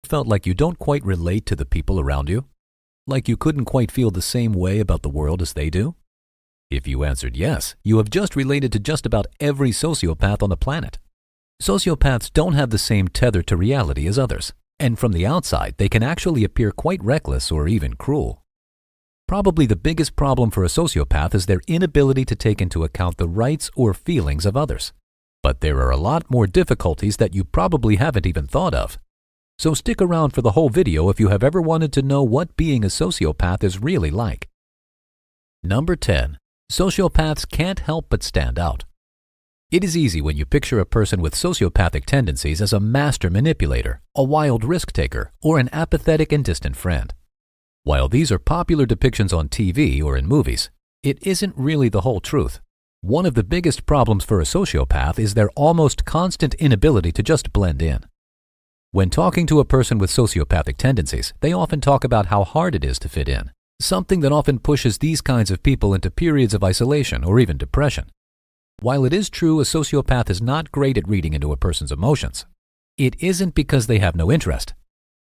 Felt like you don't quite relate to the people around you? Like you couldn't quite feel the same way about the world as they do? If you answered yes, you have just related to just about every sociopath on the planet. Sociopaths don't have the same tether to reality as others, and from the outside, they can actually appear quite reckless or even cruel. Probably the biggest problem for a sociopath is their inability to take into account the rights or feelings of others. But there are a lot more difficulties that you probably haven't even thought of. So stick around for the whole video if you have ever wanted to know what being a sociopath is really like. Number 10. Sociopaths can't help but stand out. It is easy when you picture a person with sociopathic tendencies as a master manipulator, a wild risk taker, or an apathetic and distant friend. While these are popular depictions on TV or in movies, it isn't really the whole truth. One of the biggest problems for a sociopath is their almost constant inability to just blend in. When talking to a person with sociopathic tendencies, they often talk about how hard it is to fit in, something that often pushes these kinds of people into periods of isolation or even depression. While it is true a sociopath is not great at reading into a person's emotions, it isn't because they have no interest.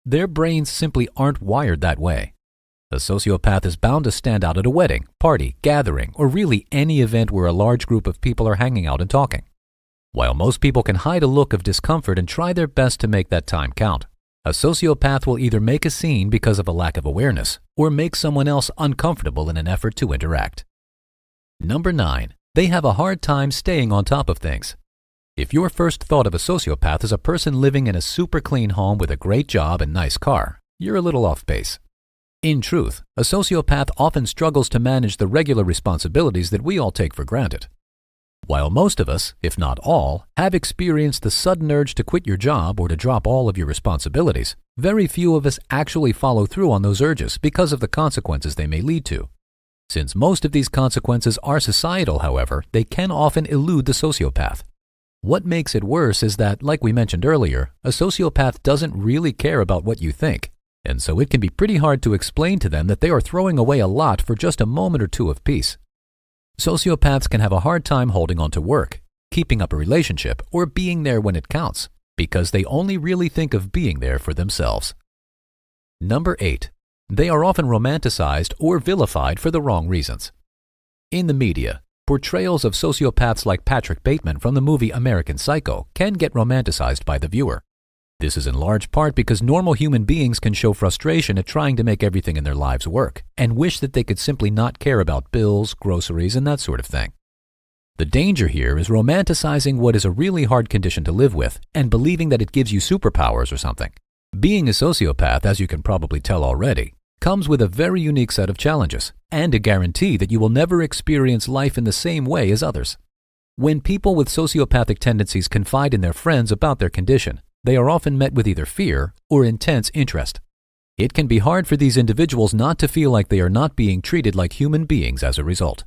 Their brains simply aren't wired that way. A sociopath is bound to stand out at a wedding, party, gathering, or really any event where a large group of people are hanging out and talking. While most people can hide a look of discomfort and try their best to make that time count, a sociopath will either make a scene because of a lack of awareness or make someone else uncomfortable in an effort to interact. Number 9. They have a hard time staying on top of things. If your first thought of a sociopath is a person living in a super clean home with a great job and nice car, you're a little off base. In truth, a sociopath often struggles to manage the regular responsibilities that we all take for granted. While most of us, if not all, have experienced the sudden urge to quit your job or to drop all of your responsibilities, very few of us actually follow through on those urges because of the consequences they may lead to. Since most of these consequences are societal, however, they can often elude the sociopath. What makes it worse is that, like we mentioned earlier, a sociopath doesn't really care about what you think, and so it can be pretty hard to explain to them that they are throwing away a lot for just a moment or two of peace. Sociopaths can have a hard time holding on to work, keeping up a relationship, or being there when it counts, because they only really think of being there for themselves. Number 8. They are often romanticized or vilified for the wrong reasons. In the media, portrayals of sociopaths like Patrick Bateman from the movie American Psycho can get romanticized by the viewer. This is in large part because normal human beings can show frustration at trying to make everything in their lives work and wish that they could simply not care about bills, groceries, and that sort of thing. The danger here is romanticizing what is a really hard condition to live with and believing that it gives you superpowers or something. Being a sociopath, as you can probably tell already, comes with a very unique set of challenges and a guarantee that you will never experience life in the same way as others. When people with sociopathic tendencies confide in their friends about their condition, they are often met with either fear or intense interest. It can be hard for these individuals not to feel like they are not being treated like human beings as a result.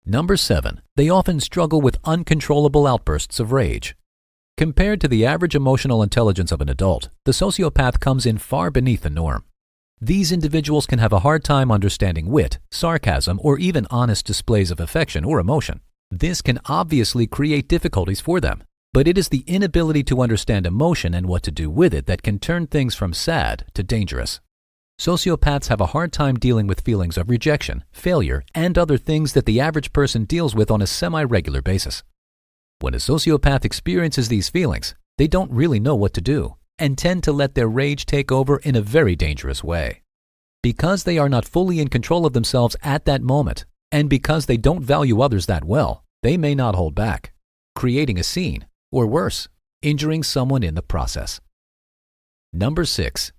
Number 7. They often struggle with uncontrollable outbursts of rage. Compared to the average emotional intelligence of an adult, the sociopath comes in far beneath the norm. These individuals can have a hard time understanding wit, sarcasm, or even honest displays of affection or emotion. This can obviously create difficulties for them. But it is the inability to understand emotion and what to do with it that can turn things from sad to dangerous. Sociopaths have a hard time dealing with feelings of rejection, failure, and other things that the average person deals with on a semi-regular basis. When a sociopath experiences these feelings, they don't really know what to do and tend to let their rage take over in a very dangerous way. Because they are not fully in control of themselves at that moment, and because they don't value others that well, they may not hold back, creating a scene, or worse, injuring someone in the process. Number 6.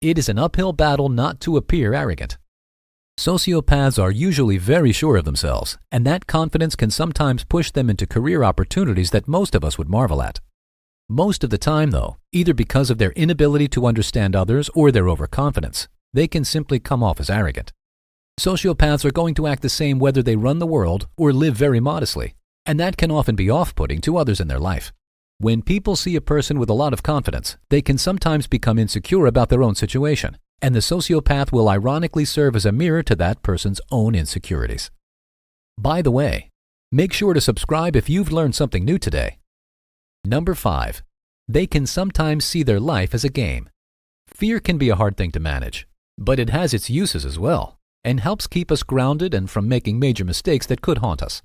It is an uphill battle not to appear arrogant. Sociopaths are usually very sure of themselves, and that confidence can sometimes push them into career opportunities that most of us would marvel at. Most of the time, though, either because of their inability to understand others or their overconfidence, they can simply come off as arrogant. Sociopaths are going to act the same whether they run the world or live very modestly, and that can often be off-putting to others in their life. When people see a person with a lot of confidence, they can sometimes become insecure about their own situation, and the sociopath will ironically serve as a mirror to that person's own insecurities. By the way, make sure to subscribe if you've learned something new today. Number 5. They can sometimes see their life as a game. Fear can be a hard thing to manage, but it has its uses as well and helps keep us grounded and from making major mistakes that could haunt us.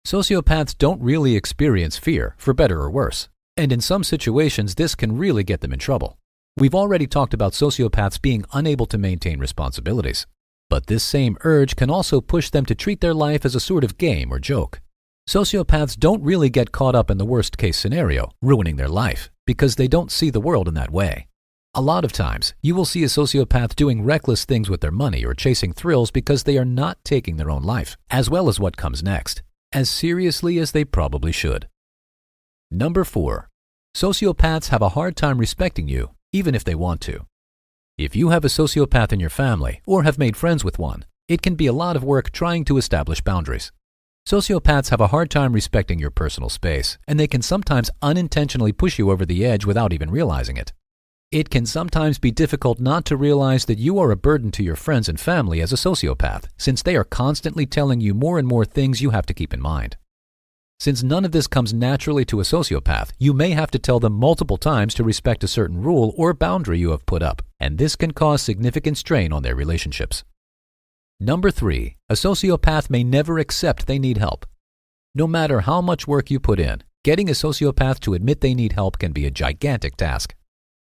Sociopaths don't really experience fear, for better or worse, and in some situations this can really get them in trouble. We've already talked about sociopaths being unable to maintain responsibilities, but this same urge can also push them to treat their life as a sort of game or joke. Sociopaths don't really get caught up in the worst-case scenario, ruining their life, because they don't see the world in that way. A lot of times, you will see a sociopath doing reckless things with their money or chasing thrills because they are not taking their own life, as well as what comes next, as seriously as they probably should. Number 4. Sociopaths have a hard time respecting you, even if they want to. If you have a sociopath in your family or have made friends with one, it can be a lot of work trying to establish boundaries. Sociopaths have a hard time respecting your personal space, and they can sometimes unintentionally push you over the edge without even realizing it. It can sometimes be difficult not to realize that you are a burden to your friends and family as a sociopath, since they are constantly telling you more and more things you have to keep in mind. Since none of this comes naturally to a sociopath, you may have to tell them multiple times to respect a certain rule or boundary you have put up, and this can cause significant strain on their relationships. Number 3. A sociopath may never accept they need help. No matter how much work you put in, getting a sociopath to admit they need help can be a gigantic task.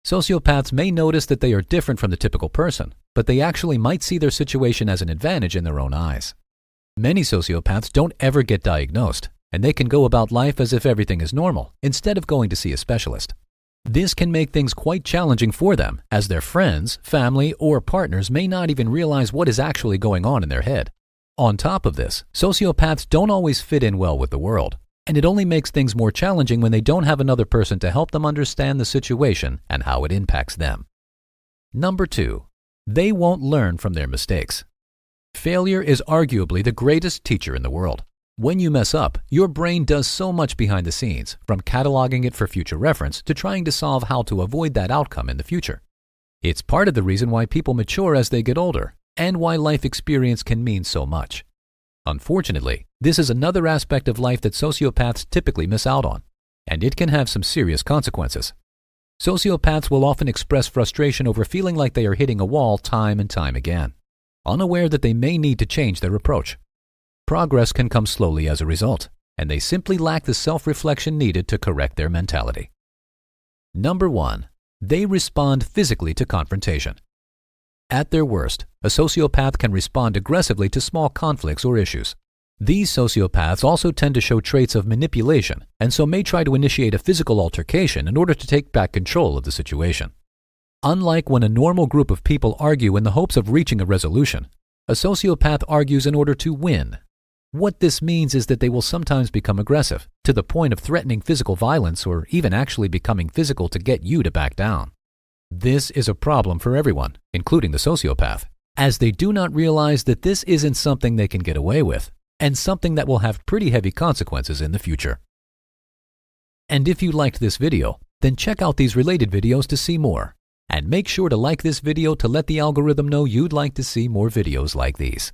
Sociopaths may notice that they are different from the typical person, but they actually might see their situation as an advantage in their own eyes. Many sociopaths don't ever get diagnosed, and they can go about life as if everything is normal, instead of going to see a specialist. This can make things quite challenging for them, as their friends, family, or partners may not even realize what is actually going on in their head. On top of this, sociopaths don't always fit in well with the world, and it only makes things more challenging when they don't have another person to help them understand the situation and how it impacts them. Number 2. They won't learn from their mistakes. Failure is arguably the greatest teacher in the world. When you mess up, your brain does so much behind the scenes, from cataloging it for future reference to trying to solve how to avoid that outcome in the future. It's part of the reason why people mature as they get older, and why life experience can mean so much. Unfortunately, this is another aspect of life that sociopaths typically miss out on, and it can have some serious consequences. Sociopaths will often express frustration over feeling like they are hitting a wall time and time again, unaware that they may need to change their approach. Progress can come slowly as a result, and they simply lack the self-reflection needed to correct their mentality. Number 1. They respond physically to confrontation. At their worst, a sociopath can respond aggressively to small conflicts or issues. These sociopaths also tend to show traits of manipulation, and so may try to initiate a physical altercation in order to take back control of the situation. Unlike when a normal group of people argue in the hopes of reaching a resolution, a sociopath argues in order to win. What this means is that they will sometimes become aggressive, to the point of threatening physical violence or even actually becoming physical to get you to back down. This is a problem for everyone, including the sociopath, as they do not realize that this isn't something they can get away with, and something that will have pretty heavy consequences in the future. And if you liked this video, then check out these related videos to see more. And make sure to like this video to let the algorithm know you'd like to see more videos like these.